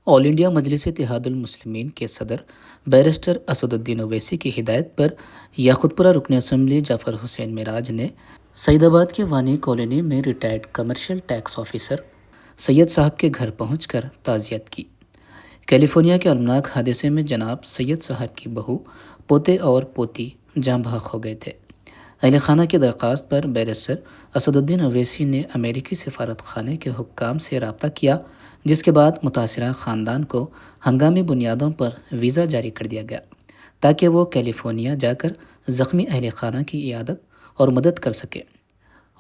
All India मजलिस इत्तेहादुल मुस्लिमीन के सदर barrister Asaduddin Owaisi की हिदायत पर याकुतपुरा रुकन असम्बली जाफ़र हुसैन मिराज ने सईदाबाद के वानी कॉलोनी में retired commercial tax officer Syed साहब के घर पहुंचकर ताज़ियत की। कैलिफोर्निया के अलमनाक हादसे में जनाब सैयद साहब की बहू, पोते और पोती जाँ बहक हो गए थे। अहल खाना की दरख्वास्त पर बैरिस्टर असदुद्दीन ओवैसी ने अमेरिकी सिफारत खाने के हुक्काम से रब्ता किया, जिसके बाद मुतासरा ख़ानदान को हंगामी बुनियादों पर वीज़ा जारी कर दिया गया ताकि वो कैलिफोर्निया जाकर ज़ख्मी अहल खाना की इयादत और मदद कर सके।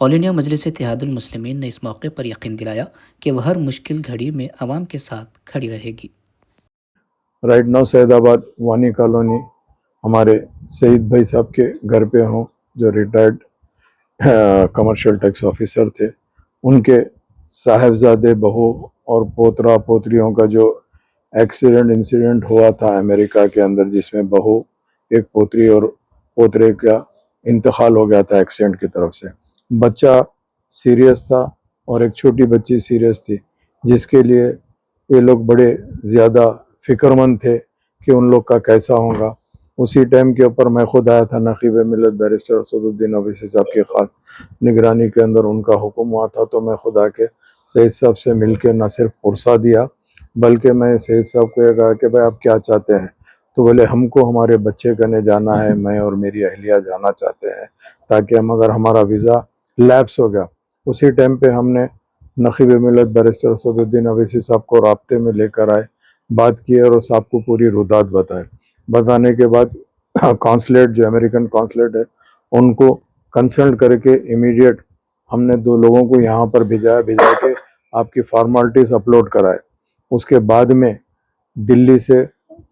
ऑल इंडिया मजलिस इत्तेहादुल मुस्लिमीन ने इस मौके पर यकीन दिलाया कि वह हर मुश्किल घड़ी में आवाम के साथ खड़ी रहेगी। राइट नाउ सैदाबाद वानी कॉलोनी हमारे सईद भाई साहब के घर पे हूँ, जो रिटायर्ड कमर्शियल टैक्स ऑफिसर थे। उनके साहबजादे, बहू और पोतरा पोतरियों का जो इंसिडेंट हुआ था अमेरिका के अंदर, जिसमें बहू, एक पोतरी और पोतरे का इंतकाल हो गया था एक्सीडेंट की तरफ से। बच्चा सीरियस था और एक छोटी बच्ची सीरियस थी, जिसके लिए ये लोग बड़े ज़्यादा फिक्रमंद थे कि उन लोग का कैसा होगा। उसी टाइम के ऊपर मैं खुद आया था, नकीब मिलत बैरिस्टर असदुद्दीन ओवैसी साहब की ख़ास निगरानी के अंदर उनका हुक्म हुआ था, तो मैं खुद आके सईद साहब से मिल के न सिर्फ पुरसा दिया, बल्कि मैं सईद साहब को ये कहा कि भाई आप क्या चाहते हैं। तो बोले हमको हमारे बच्चे करने जाना है, मैं और मेरी अहलिया जाना चाहते हैं, ताकि हम, अगर हमारा वीज़ा लैप्स हो गया, उसी टाइम पे हमने नकीब मिलत बैरिस्टर असदुद्दीन ओवैसी साहब को राब्ते में लेकर आए, बात की और साहब को पूरी रुदात बताए। बताने के बाद कॉन्सुलेट, जो अमेरिकन कॉन्सुलेट है, उनको कंसल्ट करके इमीडिएट हमने दो लोगों को यहाँ पर भिजा के आपकी फॉर्मेलिटीज़ अपलोड कराए। उसके बाद में दिल्ली से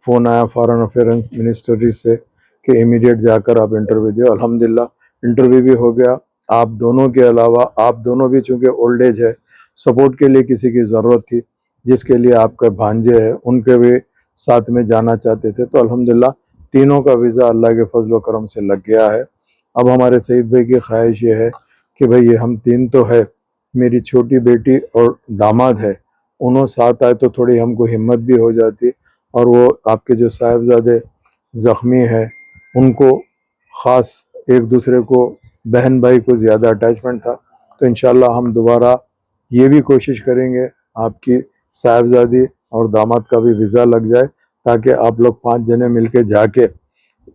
फ़ोन आया फॉरेन अफेयर्स मिनिस्ट्री से कि इमीडिएट जाकर आप इंटरव्यू दियो। अल्हम्दुलिल्लाह इंटरव्यू भी हो गया। आप दोनों के अलावा, आप दोनों भी चूँकि ओल्ड एज है, सपोर्ट के लिए किसी की ज़रूरत थी, जिसके लिए आपके भांजे हैं, उनके भी साथ में जाना चाहते थे। तो अल्हम्दुलिल्लाह तीनों का वीज़ा अल्लाह के फजल करम से लग गया है। अब हमारे सईद भाई की ख्वाहिश ये है कि भाई ये हम तीन तो है, मेरी छोटी बेटी और दामाद है, उन्हों साथ आए तो थोड़ी हमको हिम्मत भी हो जाती। और वो आपके जो साहिबजादे ज़ख्मी हैं, उनको ख़ास एक दूसरे को, बहन भाई को ज़्यादा अटैचमेंट था। तो इंशाल्लाह हम दोबारा ये भी कोशिश करेंगे आपकी साहिबजादी और दामाद का भी वीज़ा लग जाए, ताकि आप लोग 5 जने मिलके जाके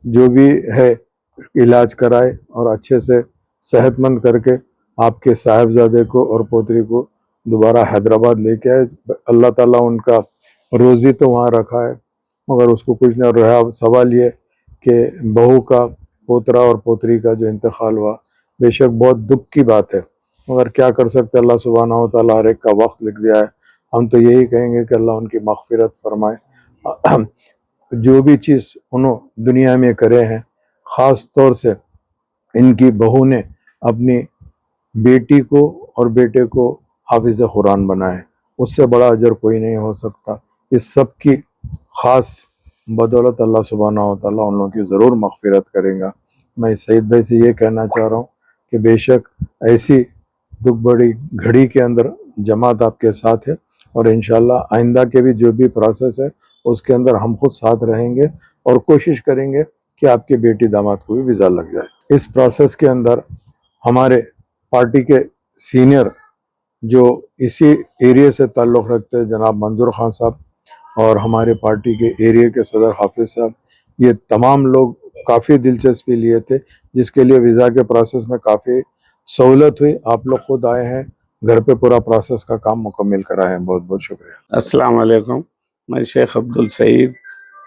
जो भी है इलाज कराए और अच्छे से सेहतमंद करके आपके साहिबजादे को और पोतरी को दोबारा हैदराबाद लेके आए। अल्लाह ताला उनका रोज़ भी तो वहाँ रखा है, मगर उसको कुछ न रहा। सवाल ये कि बहू का, पोतरा और पोतरी का जो इंतकाल हुआ, बेशक बहुत दुख की बात है, मगर क्या कर सकते, अल्लाह सुब्हानहू व तआला हर एक का वक्त लिख दिया है। हम तो यही कहेंगे कि अल्लाह उनकी मग़फ़िरत फरमाए। जो भी चीज़ उन्होंने दुनिया में करे हैं, ख़ास तौर से इनकी बहू ने अपनी बेटी को और बेटे को हाफिज़ कुरान बनाए, उससे बड़ा अजर कोई नहीं हो सकता। इस सब की ख़ास बदौलत अल्लाह सुब्हानहू व तआला उन लोगों की ज़रूर मग़फ़िरत करेगा। मैं सईद भाई से ये कहना चाह रहा हूँ कि बेशक ऐसी दुख बड़ी घड़ी के अंदर जमात आपके साथ है, और इंशाल्लाह आइंदा के भी जो भी प्रोसेस है उसके अंदर हम खुद साथ रहेंगे और कोशिश करेंगे कि आपकी बेटी दामाद को भी वीज़ा लग जाए। इस प्रोसेस के अंदर हमारे पार्टी के सीनियर जो इसी एरिया से ताल्लुक़ रखते हैं, जनाब मंजूर खान साहब, और हमारे पार्टी के एरिया के सदर हाफिज़ साहब, ये तमाम लोग काफ़ी दिलचस्पी लिए थे, जिसके लिए वीज़ा के प्रोसेस में काफ़ी सहूलत हुई। आप लोग खुद आए हैं, घर पे पूरा प्रोसेस का काम मुकम्मल करा है। बहुत बहुत शुक्रिया। अस्सलाम वालेकुम। मैं Sheikh Abdul Saeed,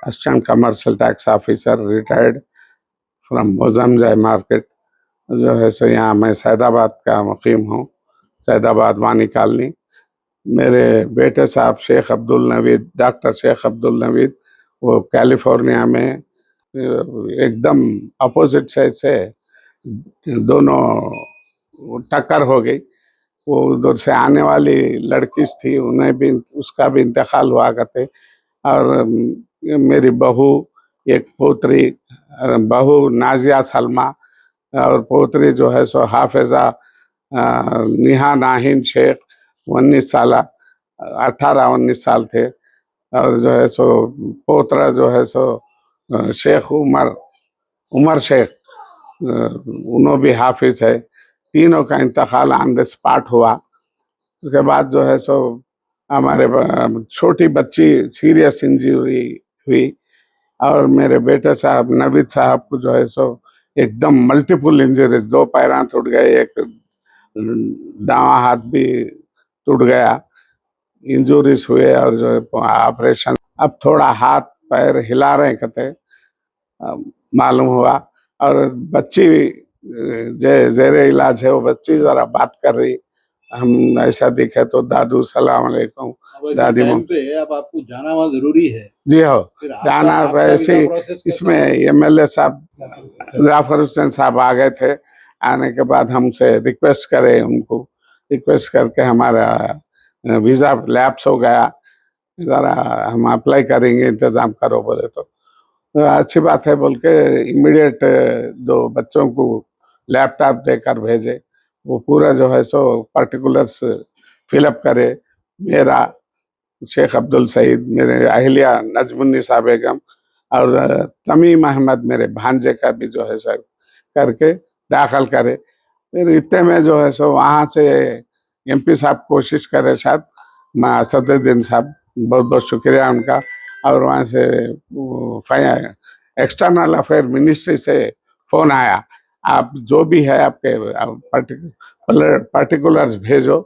assistant commercial tax officer, retired from मोज़मज़ाय मार्केट, जो है सो यहाँ मैं सैदाबाद का मुकीम हूँ, सैदाबाद वानी कॉलोनी। मेरे बेटे साहब शेख अब्दुल नवीद, डॉक्टर शेख अब्दुल नवीद, वो कैलिफोर्निया में एकदम अपोजिट साइड से दोनों टक्कर हो गई। वो उधर से आने वाली लड़की थी, उन्हें भी, उसका भी इंतकाल हुआ करते। और मेरी बहू, एक पोतरी, बहू नाजिया सलमा, और पोतरी जो है सो हाफिज़ा निहा नाहिन शेख, 19 साल, 18-19 साल थे। और जो है सो पोतरा जो है सो शेख उमर शेख, उन्हों भी हाफिज है। तीनों का इंतकाल ऑन द स्पॉट हुआ। उसके बाद जो है सो हमारे छोटी बच्ची सीरियस इंजरी हुई, और मेरे बेटे साहब नवीद साहब को जो है सो एकदम मल्टीपल इंजरीज, 2 पैर टूट गए, एक दावा हाथ भी टूट गया, इंजरीज हुए, और जो है ऑपरेशन। अब थोड़ा हाथ पैर हिला रहे कहते मालूम हुआ। और बच्ची जेरे इलाज है, वो बच्ची जरा बात कर रही, हम ऐसा दिखे तो दादू सलाम अलैकुम, दादी टाइम पे अब आपको जाना वहाँ जरूरी है। जी हो, फिर जाना आपका वैसे वीजा प्रोसेस इसमें एमएलए साहब जाफर हुसैन साहब आ गए थे। आने के बाद हमसे रिक्वेस्ट करे, उनको रिक्वेस्ट करके हमारा वीज़ा लैप्स हो गया, ज़रा हम अप्लाई करेंगे, इंतज़ाम करो बोले तो अच्छी बात है बोल के इमीडिएट 2 बच्चों को लैपटॉप देकर भेजे। वो पूरा जो है सो पर्टिकुलर्स फिलअप करे। मेरा, शेख अब्दुल सईद, मेरे अहलिया नजमुन्निसा बेगम, और तमीम अहमद मेरे भांजे का भी जो है सो करके दाखिल करे। फिर इतने में जो है सो वहाँ से एमपी साहब कोशिश करे, शायद मैं असदुद्दीन साहब, बहुत बहुत शुक्रिया उनका। और वहाँ से एक्सटर्नल अफेयर मिनिस्ट्री से फ़ोन आया, आप जो भी है आपके पर्टिकुलर्स भेजो।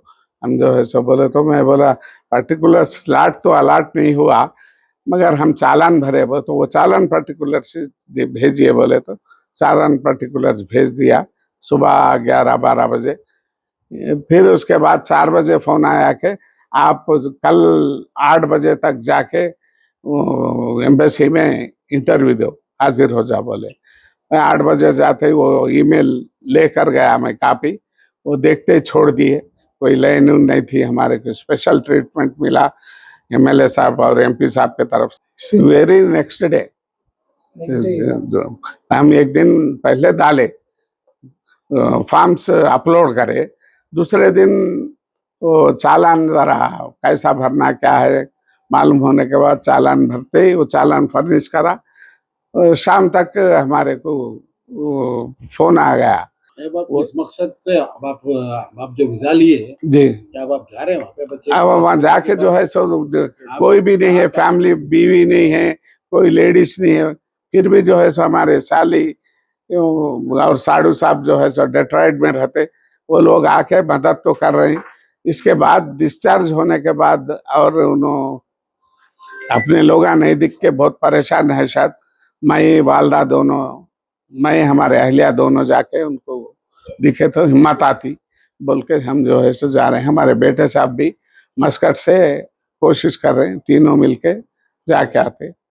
हम जो है सो बोले, तो मैं बोला पर्टिकुलर स्लॉट तो अलॉट नहीं हुआ, मगर हम चालान भरे वो, तो वो चालान पर्टिकुलर्स भेजिए बोले, तो चालान पर्टिकुलर्स भेज दिया सुबह 11-12 बजे। फिर उसके बाद 4 बजे फ़ोन आया कि आप कल 8 बजे तक जाके एम्बेसी में इंटरव्यू दो, हाजिर हो जा बोले। मैं 8 बजे जाते ही वो ईमेल लेकर गया, मैं कॉपी वो देखते ही छोड़ दिए। कोई लाइन नहीं थी, हमारे को स्पेशल ट्रीटमेंट मिला एमएलए साहब और एमपी साहब की तरफ से। वेरी नेक्स्ट डे हम एक दिन पहले डाले, फॉर्म्स अपलोड करे, दूसरे दिन वो चालान ज़रा कैसा भरना क्या है मालूम होने के बाद चालान भरते ही वो चालान फर्निश करा। शाम तक हमारे को फोन आ गया। अब आप किस मकसद से अब आप जो वीजा लिए जी, क्या अब आप जा रहे हैं वहाँ पे बच्चे? अब वहाँ जाके जो है सो कोई भी नहीं है, फैमिली, बीवी नहीं है, कोई लेडीज नहीं है, फिर भी जो है सो हमारे साली और साड़ू साहब जो है सो डेट्रॉइट में रहते, वो लोग आके मदद तो कर रहे हैं। इसके बाद डिस्चार्ज होने के बाद और उन्होंने अपने लोग नहीं दिख के बहुत परेशान है, शायद मैं वालदा दोनों, मैं हमारे अहलिया दोनों जाके उनको दिखे तो हिम्मत आती बोल के हम जो है सो जा रहे हैं। हमारे बेटे साहब भी मस्कट से कोशिश कर रहे हैं, तीनों मिलके जाके आते।